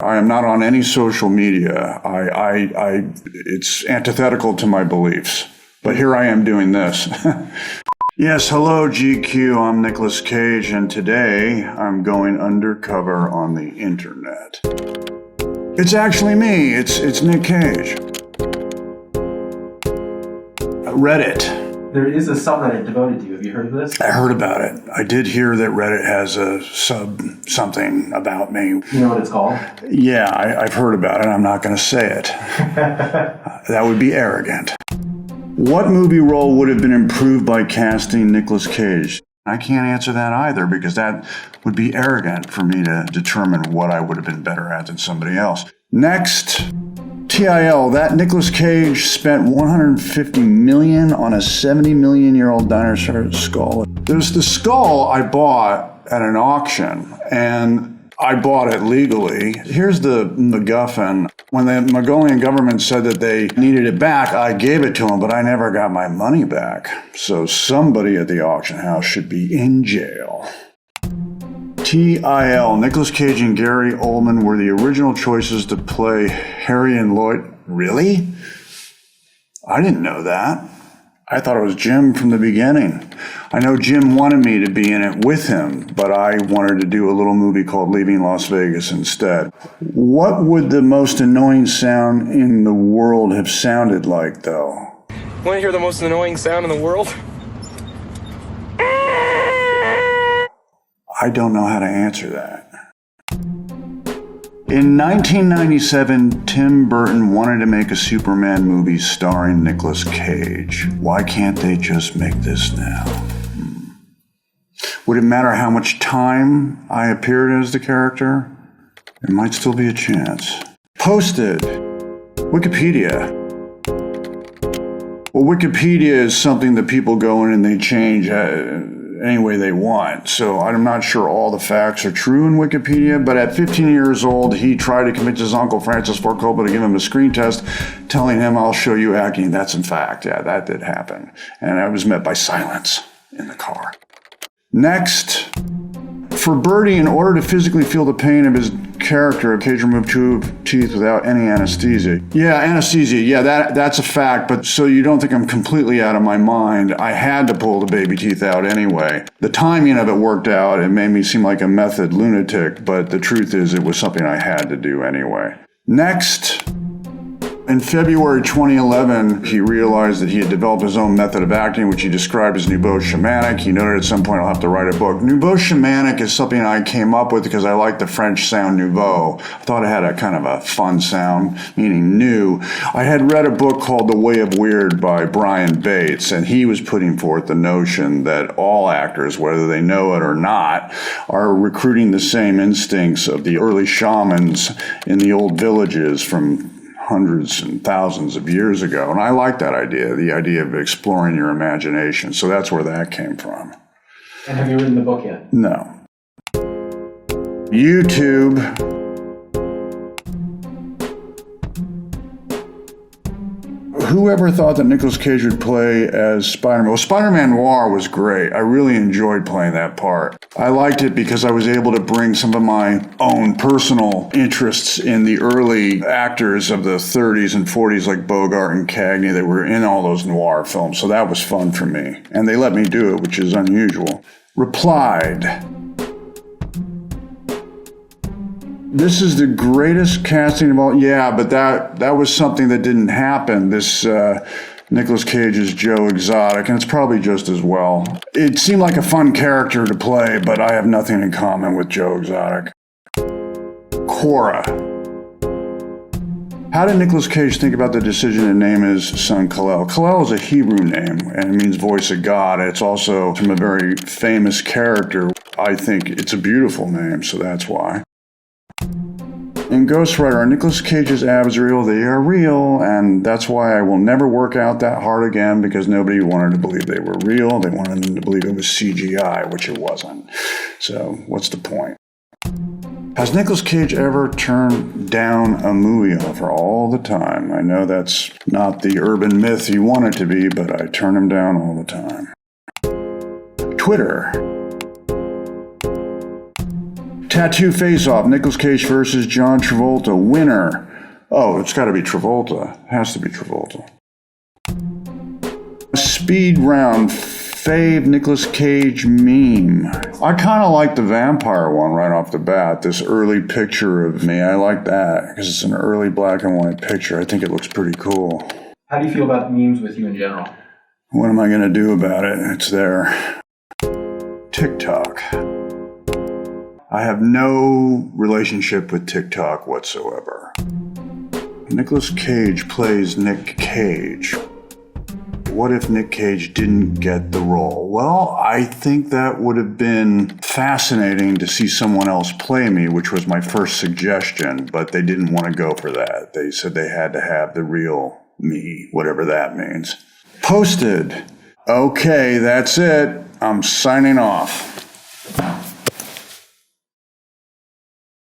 I am not on any social media. It's antithetical to my beliefs. But here I am doing this. Yes, hello GQ, I'm Nicolas Cage, and today I'm going undercover on the internet. It's actually me, it's Nick Cage. Reddit. There is a subreddit devoted to you. Have you heard of this? I heard about it. I did hear that Reddit has a something about me. You know what it's called? Yeah, I've heard about it. I'm not going to say it. That would be arrogant. What movie role would have been improved by casting Nicolas Cage? I can't answer that either because that would be arrogant for me to determine what I would have been better at than somebody else. Next, TIL, that Nicolas Cage spent $150 million on a 70 million year old dinosaur skull. There's the skull I bought at an auction, and I bought it legally. Here's the MacGuffin. When the Mongolian government said that they needed it back, I gave it to them, but I never got my money back. So somebody at the auction house should be in jail. TIL, Nicolas Cage and Gary Oldman were the original choices to play Harry and Lloyd. Really? I didn't know that. I thought it was Jim from the beginning. I know Jim wanted me to be in it with him, but I wanted to do a little movie called Leaving Las Vegas instead. What would the most annoying sound in the world have sounded like, though? Want to hear the most annoying sound in the world? I don't know how to answer that. In 1997, Tim Burton wanted to make a Superman movie starring Nicolas Cage. Why can't they just make this now? Would it matter how much time I appeared as the character? There might still be a chance. Posted. Wikipedia. Well, Wikipedia is something that people go in and they change any way they want. So I'm not sure all the facts are true in Wikipedia, but at 15 years old, he tried to convince his uncle Francis Ford Coppola to give him a screen test, telling him, "I'll show you acting." That's in fact, yeah, that did happen. And I was met by silence in the car. Next, for Birdie, in order to physically feel the pain of his character, Cage removed 2 teeth without any anesthesia. Yeah, anesthesia. Yeah, that's a fact. But so you don't think I'm completely out of my mind, I had to pull the baby teeth out anyway. The timing of it worked out. It made me seem like a method lunatic, but the truth is it was something I had to do anyway. Next. In February 2011, he realized that he had developed his own method of acting, which he described as nouveau shamanic. He noted at some point, I'll have to write a book. Nouveau shamanic is something I came up with because I like the French sound nouveau. I thought it had a kind of a fun sound, meaning new. I had read a book called The Way of Weird by Brian Bates, and he was putting forth the notion that all actors, whether they know it or not, are recruiting the same instincts of the early shamans in the old villages from hundreds and thousands of years ago. And I like that idea, the idea of exploring your imagination. So that's where that came from. And have you written the book yet? No. YouTube. Whoever thought that Nicolas Cage would play as Spider-Man? Well, Spider-Man Noir was great. I really enjoyed playing that part. I liked it because I was able to bring some of my own personal interests in the early actors of the 30s and 40s like Bogart and Cagney that were in all those noir films. So that was fun for me. And they let me do it, which is unusual. Replied. This is the greatest casting of all. Yeah, but that was something that didn't happen. This Nicolas Cage is Joe Exotic, and it's probably just as well. It seemed like a fun character to play, but I have nothing in common with Joe Exotic. Cora. How did Nicolas Cage think about the decision to name his son Kal-El? Kal-El is a Hebrew name, and it means voice of God. It's also from a very famous character. I think it's a beautiful name, so that's why. In Ghost Rider, are Nicolas Cage's abs real? They are real, and that's why I will never work out that hard again, because nobody wanted to believe they were real. They wanted them to believe it was CGI, which it wasn't. So what's the point? Has Nicolas Cage ever turned down a movie offer? All the time. I know that's not the urban myth you want it to be, but I turn him down all the time. Twitter. Tattoo Face-Off, Nicolas Cage versus John Travolta. Winner. Oh, it's got to be Travolta. Has to be Travolta. Speed Round, fave Nicolas Cage meme. I kind of like the vampire one right off the bat. This early picture of me. I like that because it's an early black and white picture. I think it looks pretty cool. How do you feel about memes with you in general? What am I going to do about it? It's there. TikTok. I have no relationship with TikTok whatsoever. Nicolas Cage plays Nick Cage. What if Nick Cage didn't get the role? Well, I think that would have been fascinating to see someone else play me, which was my first suggestion, but they didn't want to go for that. They said they had to have the real me, whatever that means. Posted. Okay, that's it. I'm signing off.